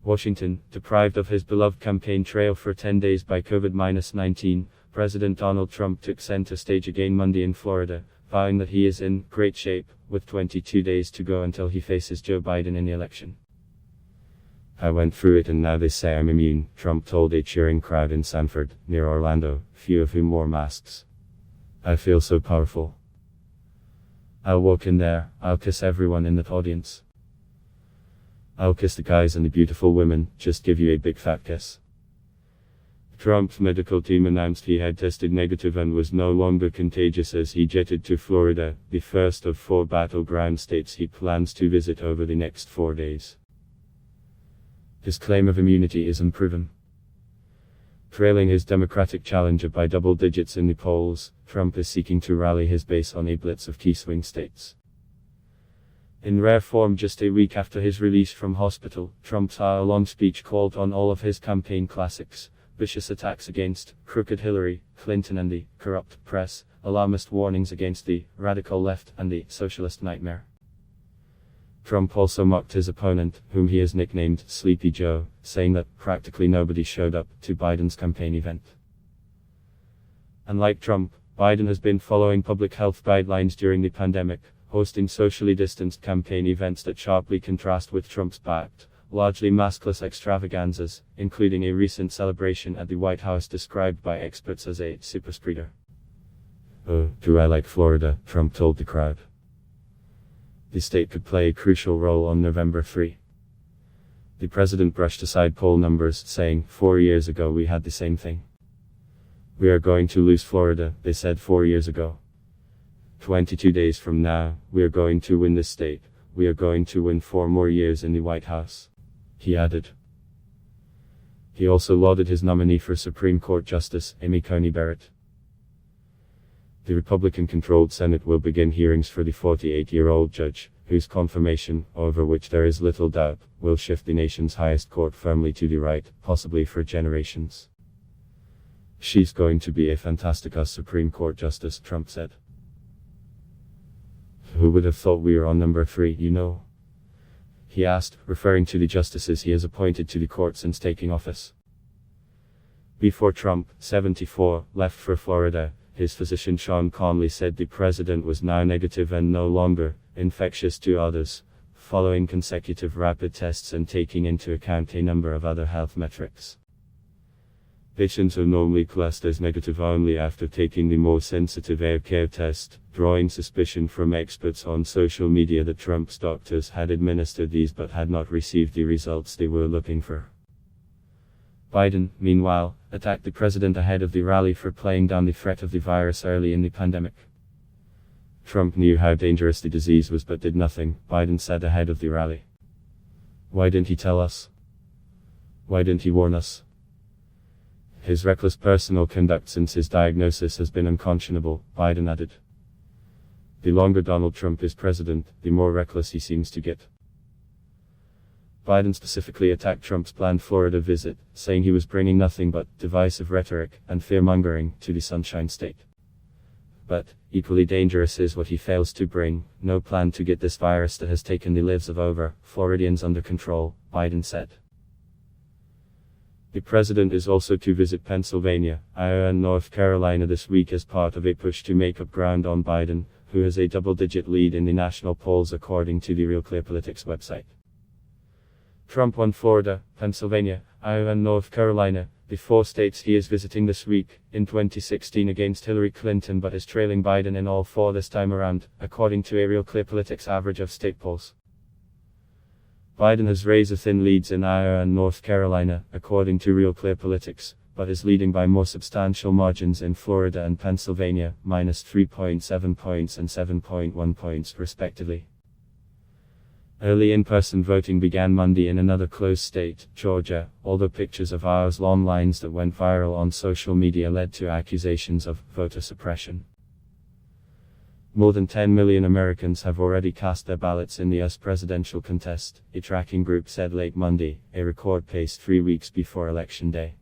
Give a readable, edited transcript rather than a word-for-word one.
Washington, deprived of his beloved campaign trail for 10 days by COVID-19, President Donald Trump took center stage again Monday in Florida, vowing that he is in great shape, with 22 days to go until he faces Joe Biden in the election. "I went through it and now they say I'm immune," Trump told a cheering crowd in Sanford, near Orlando, few of whom wore masks. "I feel so powerful. I'll walk in there, I'll kiss everyone in that audience. I'll kiss the guys and the beautiful women, just give you a big fat kiss." Trump's medical team announced he had tested negative and was no longer contagious as he jetted to Florida, the first of 4 battleground states he plans to visit over the next 4 days. His claim of immunity is unproven. Trailing his Democratic challenger by double digits in the polls, Trump is seeking to rally his base on a blitz of key swing states. In rare form, just a week after his release from hospital, Trump's hour-long speech called on all of his campaign classics: vicious attacks against crooked Hillary Clinton and the corrupt press, alarmist warnings against the radical left and the socialist nightmare. Trump also mocked his opponent, whom he has nicknamed Sleepy Joe, saying that practically nobody showed up to Biden's campaign event. Unlike Trump, Biden has been following public health guidelines during the pandemic, hosting socially distanced campaign events that sharply contrast with Trump's backed, largely maskless extravaganzas, including a recent celebration at the White House described by experts as a superspreader. "Oh, do I like Florida," Trump told the crowd. The state could play a crucial role on November 3. The president brushed aside poll numbers, saying, 4 years ago we had the same thing. We are going to lose Florida, they said 4 years ago. 22 days from now, we are going to win this state. We are going to win 4 more years in the White House," he added. He also lauded his nominee for Supreme Court Justice, Amy Coney Barrett. The Republican-controlled Senate will begin hearings for the 48-year-old judge, whose confirmation, over which there is little doubt, will shift the nation's highest court firmly to the right, possibly for generations. "She's going to be a fantastic Supreme Court justice," Trump said. "Who would have thought we were on number 3, you know?" he asked, referring to the justices he has appointed to the court since taking office. Before Trump, 74, left for Florida, his physician Sean Conley said the president was now negative and no longer infectious to others, following consecutive rapid tests and taking into account a number of other health metrics. Patients are normally classed as negative only after taking the more sensitive air care test, drawing suspicion from experts on social media that Trump's doctors had administered these but had not received the results they were looking for. Biden, meanwhile, attacked the president ahead of the rally for playing down the threat of the virus early in the pandemic. Trump knew how dangerous the disease was but did nothing, Biden said ahead of the rally. "Why didn't he tell us? Why didn't he warn us?" His reckless personal conduct since his diagnosis has been unconscionable, Biden added. The longer Donald Trump is president, the more reckless he seems to get. Biden specifically attacked Trump's planned Florida visit, saying he was bringing nothing but divisive rhetoric and fear-mongering to the Sunshine State. But, equally dangerous is what he fails to bring: no plan to get this virus that has taken the lives of over Floridians under control, Biden said. The president is also to visit Pennsylvania, Iowa and North Carolina this week as part of a push to make up ground on Biden, who has a double-digit lead in the national polls according to the Real Clear Politics website. Trump won Florida, Pennsylvania, Iowa and North Carolina, the 4 states he is visiting this week, in 2016 against Hillary Clinton, but is trailing Biden in all 4 this time around, according to a Real Clear Politics average of state polls. Biden has razor-thin leads in Iowa and North Carolina, according to Real Clear Politics, but is leading by more substantial margins in Florida and Pennsylvania, minus 3.7 points and 7.1 points respectively. Early in-person voting began Monday in another close state, Georgia, although pictures of hours-long lines that went viral on social media led to accusations of voter suppression. More than 10 million Americans have already cast their ballots in the US presidential contest, a tracking group said late Monday, a record pace 3 weeks before Election Day.